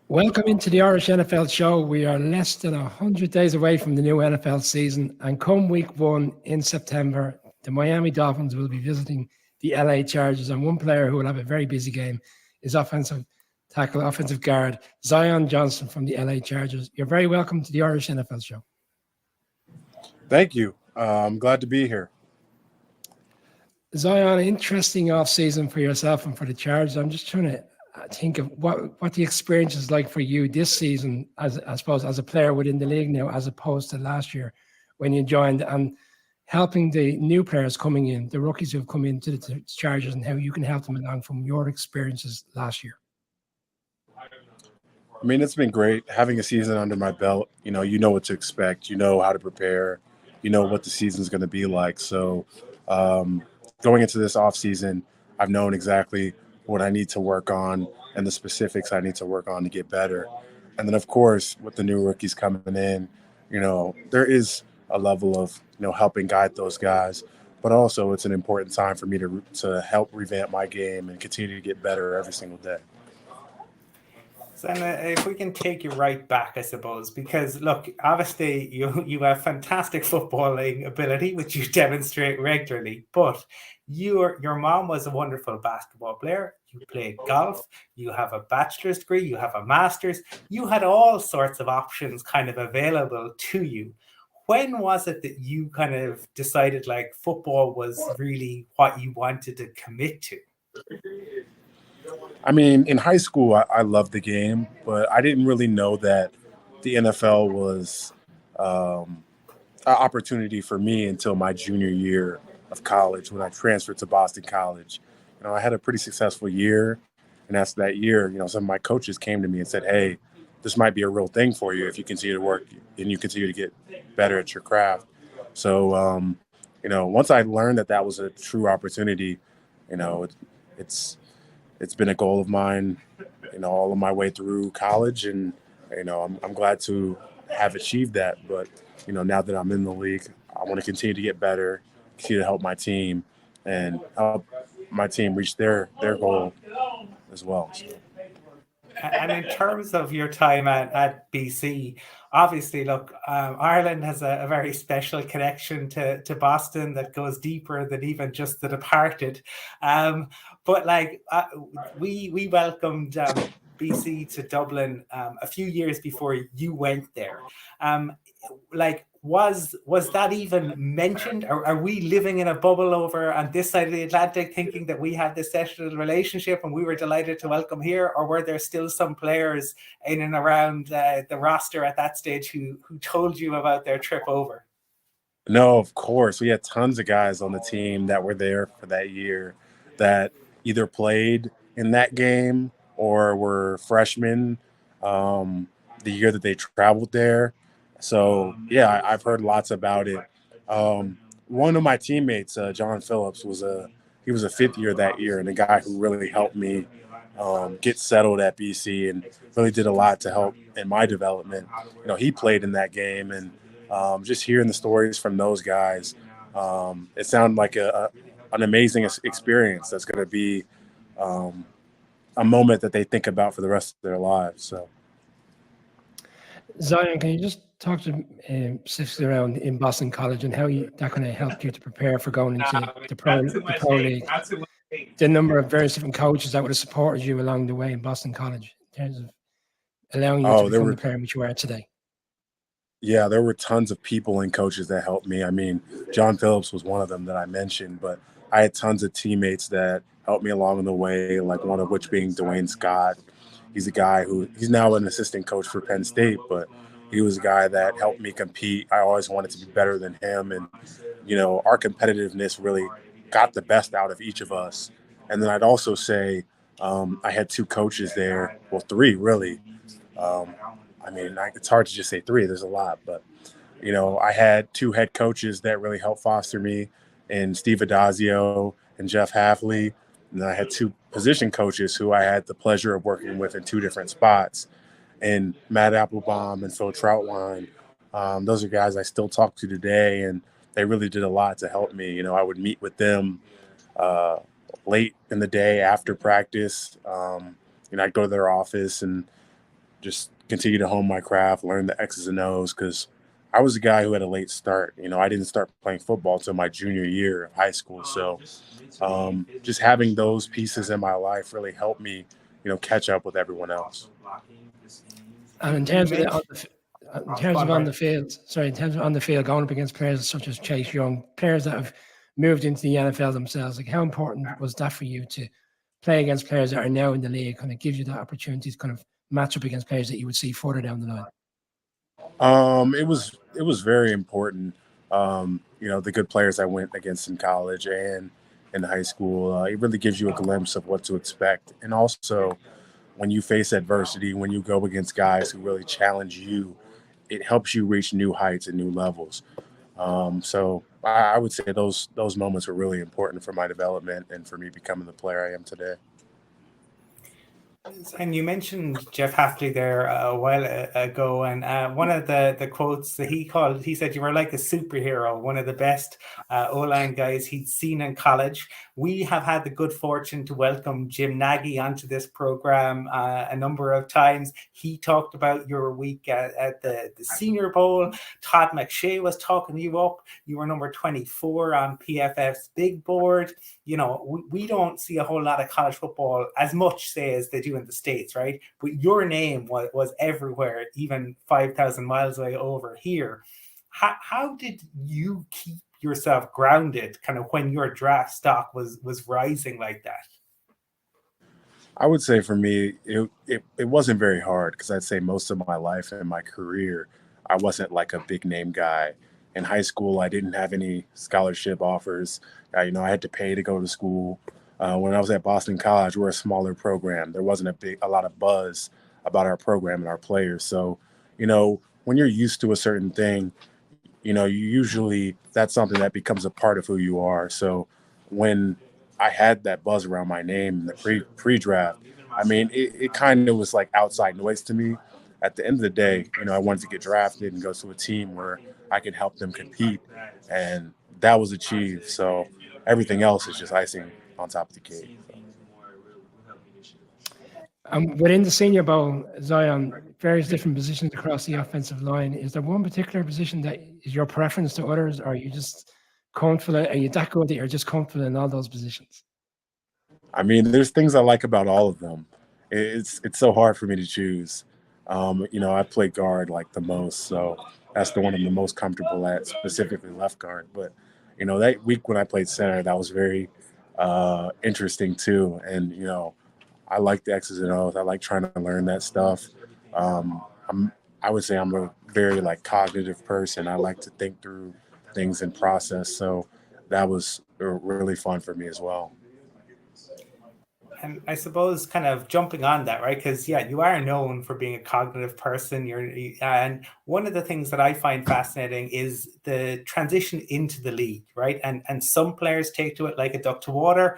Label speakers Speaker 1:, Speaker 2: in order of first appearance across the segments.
Speaker 1: Welcome into the Irish NFL show. We are less than 100 days away from the new NFL season. And come week one in September, the Miami Dolphins will be visiting the LA Chargers. And one player who will have a very busy game is offensive tackle, offensive guard, Zion Johnson from the LA Chargers. You're very welcome to the Irish NFL show.
Speaker 2: Thank you. I'm glad to be here.
Speaker 1: Zion, interesting offseason for yourself and for the Chargers. I'm just trying to think of what the experience is like for you this season, as I suppose, as a player within the league now, as opposed to last year when you joined, and helping the new players coming in, the rookies who have come into the Chargers, and how you can help them along from your experiences last year.
Speaker 2: I mean, it's been great having a season under my belt. You know what to expect. You know how to prepare. You know what the season's going to be like. So going into this offseason, I've known exactly what I need to work on and the specifics I need to work on to get better. And then, of course, with the new rookies coming in, there is a level of, helping guide those guys. But also it's an important time for me to help revamp my game and continue to get better every single day.
Speaker 3: So, if we can take you right back, I suppose, because look, obviously you have fantastic footballing ability, which you demonstrate regularly, but your mom was a wonderful basketball player. You played golf, you have a bachelor's degree, you have a master's, you had all sorts of options kind of available to you. When was it that you kind of decided like football was really what you wanted to commit to?
Speaker 2: I mean, in high school, I loved the game, but I didn't really know that the NFL was an opportunity for me until my junior year of college when I transferred to Boston College. I had a pretty successful year, and after that year, some of my coaches came to me and said, "Hey, this might be a real thing for you if you continue to work and you continue to get better at your craft." So, once I learned that was a true opportunity, it's been a goal of mine, all of my way through college, and I'm glad to have achieved that. But now that I'm in the league, I want to continue to get better, continue to help my team, and help my team reach their goal as well. So.
Speaker 3: And in terms of your time at BC, obviously, look, Ireland has a very special connection to Boston that goes deeper than even just the departed. But we welcomed BC to Dublin a few years before you went there. Was that even mentioned? Are we living in a bubble over on this side of the Atlantic thinking that we have this special relationship and we were delighted to welcome here? Or were there still some players in and around the roster at that stage who told you about their trip over?
Speaker 2: No, of course. We had tons of guys on the team that were there for that year that either played in that game or were freshmen the year that they traveled there. So, yeah, I've heard lots about it. One of my teammates, John Phillips, was a fifth year that year, and a guy who really helped me get settled at BC and really did a lot to help in my development. He played in that game, and just hearing the stories from those guys, it sounded like an amazing experience that's going to be a moment that they think about for the rest of their lives. So.
Speaker 1: Zion, can you just talk to specifically around in Boston College and how that kind of helped you to prepare for going into the pro league? The number of various different coaches that would have supported you along the way in Boston College in terms of allowing you to become the player which you are today.
Speaker 2: Yeah, there were tons of people and coaches that helped me. I mean, John Phillips was one of them that I mentioned, but I had tons of teammates that helped me along the way, like one of which being Dwayne Scott. He's a guy he's now an assistant coach for Penn State, but he was a guy that helped me compete. I always wanted to be better than him. And, our competitiveness really got the best out of each of us. And then I'd also say I had two coaches there, well, three really. It's hard to just say three. There's a lot. But, I had two head coaches that really helped foster me, and Steve Adazio and Jeff Hafley. And then I had two position coaches who I had the pleasure of working with in two different spots, and Matt Applebaum and Phil Troutwine. Those are guys I still talk to today, and they really did a lot to help me. I would meet with them late in the day after practice, I'd go to their office and just continue to hone my craft, learn the X's and O's, because I was a guy who had a late start. I didn't start playing football until my junior year of high school. So just having those pieces in my life really helped me, catch up with everyone else.
Speaker 1: And in terms of on the field, going up against players such as Chase Young, players that have moved into the NFL themselves, like how important was that for you to play against players that are now in the league? Kind of gives you that opportunity to kind of match up against players that you would see further down the line.
Speaker 2: It was very important. The good players I went against in college and in high school, it really gives you a glimpse of what to expect. And also, when you face adversity, when you go against guys who really challenge you, it helps you reach new heights and new levels. So I would say those moments were really important for my development and for me becoming the player I am today.
Speaker 3: And you mentioned Jeff Hafley there a while ago, and one of the quotes that he said you were like a superhero, one of the best O-line guys he'd seen in college. We have had the good fortune to welcome Jim Nagy onto this program a number of times. He talked about your week at the Senior Bowl. Todd McShay was talking you up. You were number 24 on PFF's big board. We don't see a whole lot of college football as much, say, as they do in the States, right? But your name was everywhere, even 5,000 miles away over here. How did you keep yourself grounded kind of when your draft stock was rising like that?
Speaker 2: I would say for me, it wasn't very hard, because I'd say most of my life and my career, I wasn't like a big name guy. In high school, I didn't have any scholarship offers. I had to pay to go to school. When I was at Boston College, we're a smaller program. There wasn't a lot of buzz about our program and our players. So, when you're used to a certain thing, you usually, that's something that becomes a part of who you are. So when I had that buzz around my name in the pre-draft, it kind of was like outside noise to me. At the end of the day, I wanted to get drafted and go to a team where I could help them compete, and that was achieved. So everything else is just icing on top of the cake.
Speaker 1: Within the Senior Bowl, Zion, various different positions across the offensive line. Is there one particular position that is your preference to others, or are you just confident? Are you that good that you're just confident in all those positions?
Speaker 2: There's things I like about all of them. It's so hard for me to choose. I play guard like the most, so that's the one I'm the most comfortable at, specifically left guard. But that week when I played center, that was very interesting too. And I like the X's and O's. I like trying to learn that stuff. I would say I'm a very cognitive person. I like to think through things and process. So that was really fun for me as well.
Speaker 3: And I suppose kind of jumping on that, right? Because, you are known for being a cognitive person. And one of the things that I find fascinating is the transition into the league, right? And some players take to it like a duck to water.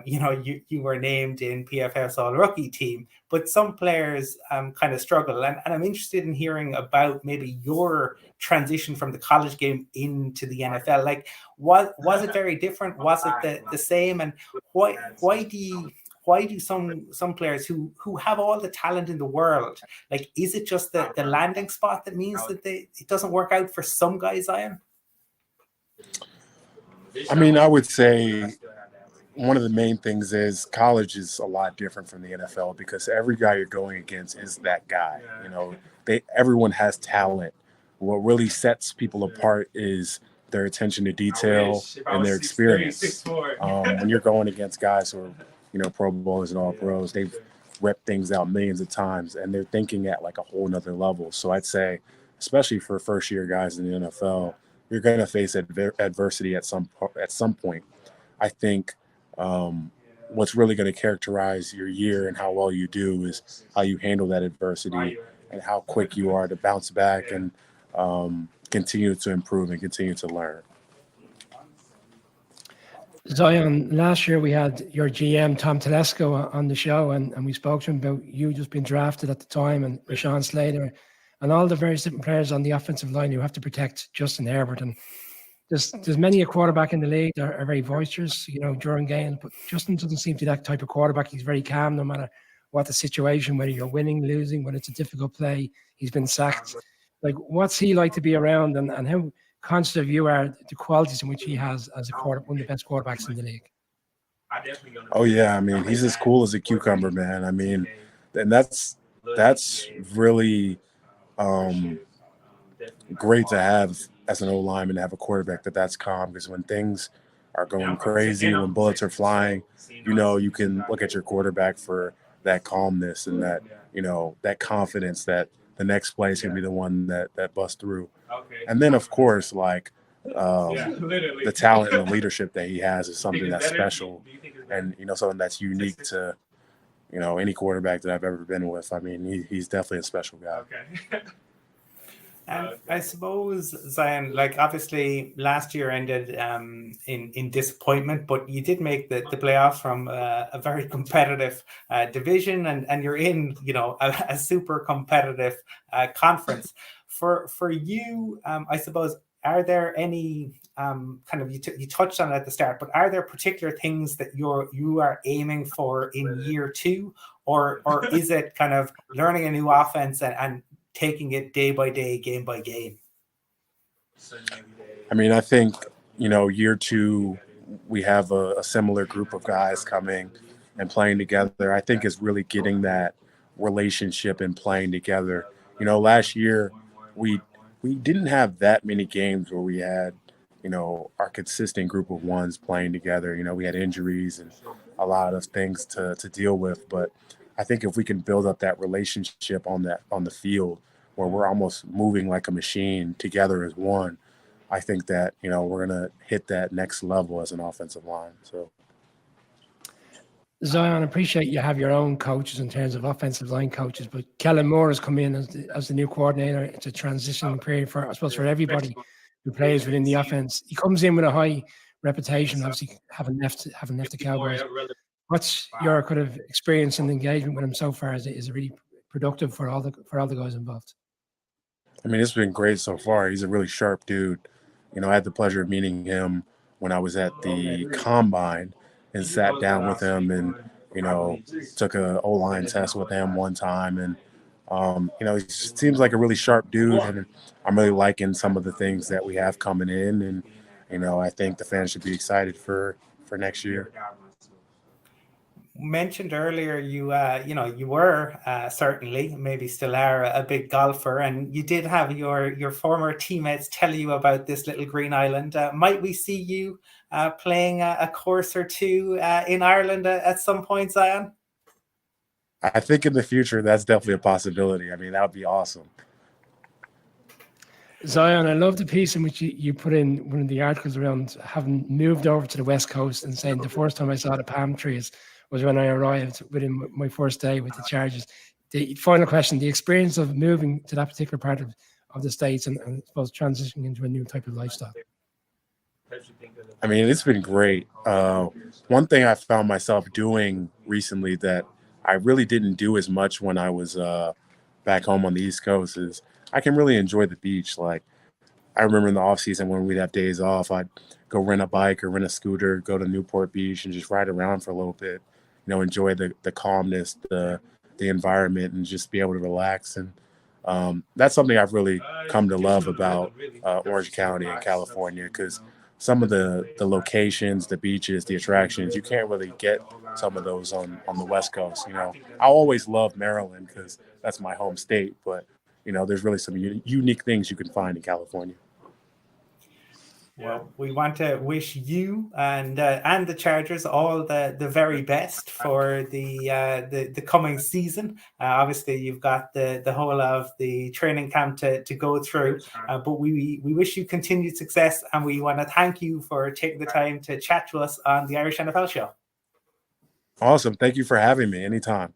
Speaker 3: You were named in PFF's all-rookie team, but some players kind of struggle. And I'm interested in hearing about maybe your transition from the college game into the NFL. Was it very different? Was it the same? And why do some players who have all the talent in the world, is it just the landing spot that means that it doesn't work out for some guys, Ian?
Speaker 2: I would say one of the main things is college is a lot different from the NFL, because every guy you're going against is that guy. Everyone has talent. What really sets people apart is their attention to detail and their experience. When you're going against guys who are Pro Bowlers and all pros, they've repped things out millions of times, and they're thinking at a whole nother level. So I'd say, especially for first year guys in the NFL, you're going to face adversity at some point. I think what's really going to characterize your year and how well you do is how you handle that adversity and how quick you are to bounce back and continue to improve and continue to learn.
Speaker 1: Zion, last year we had your GM, Tom Telesco, on the show, and we spoke to him about you just being drafted at the time, and Rashawn Slater, and all the various different players on the offensive line who have to protect Justin Herbert. And there's many a quarterback in the league that are very boisterous, during games, but Justin doesn't seem to be that type of quarterback. He's very calm no matter what the situation, whether you're winning, losing, when it's a difficult play, he's been sacked. Like, what's he like to be around, and how conscious of you are the qualities in which he has as one of the best quarterbacks in the league?
Speaker 2: Oh yeah, I mean, he's as cool as a cucumber, man. I mean, and that's really great to have as an O-lineman, to have a quarterback that's calm, because when things are going crazy, when bullets are flying, you can look at your quarterback for that calmness and that, that confidence that the next play is going to be the one that busts through. And then, of course, like the talent and the leadership that he has is something that's special and, something that's unique to, any quarterback that I've ever been with. I mean, he's definitely a special guy.
Speaker 3: And I suppose, Zion, like obviously last year ended in disappointment, but you did make the playoffs from a very competitive division, and you're in, a super competitive conference. For you, I suppose, are there any kind of, you touched on it at the start, but are there particular things that you are aiming for in year two, or is it kind of learning a new offense and taking it day by day, game by game?
Speaker 2: I mean, I think, year two, we have a similar group of guys coming and playing together. I think it's really getting that relationship and playing together. Last year, we didn't have that many games where we had, our consistent group of ones playing together. We had injuries and a lot of things to deal with. But I think if we can build up that relationship on the field, where we're almost moving like a machine together as one, I think that, we're going to hit that next level as an offensive line. So,
Speaker 1: Zion, I appreciate you have your own coaches in terms of offensive line coaches, but Kellen Moore has come in as the new coordinator. It's a transition period for everybody who plays within the offense. He comes in with a high reputation, obviously having left the Cowboys. What's your kind of experience and engagement with him so far? Is it really productive for all the guys involved?
Speaker 2: I mean, it's been great so far. He's a really sharp dude. I had the pleasure of meeting him when I was at the Combine and sat down with him and, took a O-line test with him one time. And, he seems like a really sharp dude, and I'm really liking some of the things that we have coming in. And, I think the fans should be excited for next year.
Speaker 3: Mentioned earlier, you were certainly, maybe still are, a big golfer, and you did have your former teammates tell you about this little green island. Might we see you playing a course or two in Ireland at some point, Zion?
Speaker 2: I think in the future, that's definitely a possibility. I mean, that would be awesome.
Speaker 1: Zion, I love the piece in which you put in one of the articles around having moved over to the West Coast and saying the first time I saw the palm trees was when I arrived within my first day with the Chargers. The final question, the experience of moving to that particular part of the States and I suppose transitioning into a new type of lifestyle.
Speaker 2: I mean, it's been great. One thing I found myself doing recently that I really didn't do as much when I was back home on the East Coast is I can really enjoy the beach. Like, I remember in the off season when we'd have days off, I'd go rent a bike or rent a scooter, go to Newport Beach and just ride around for a little bit. Enjoy the calmness, the environment, and just be able to relax. And that's something I've really come to love about Orange County and California, because some of the locations, the beaches, the attractions, you can't really get some of those on the West Coast. I always love Maryland because that's my home state, but there's really some unique things you can find in California.
Speaker 3: Well, we want to wish you and the Chargers all the very best for the coming season. Obviously, you've got the whole of the training camp to go through, but we wish you continued success, and we want to thank you for taking the time to chat to us on the Irish NFL Show.
Speaker 2: Awesome. Thank you for having me anytime.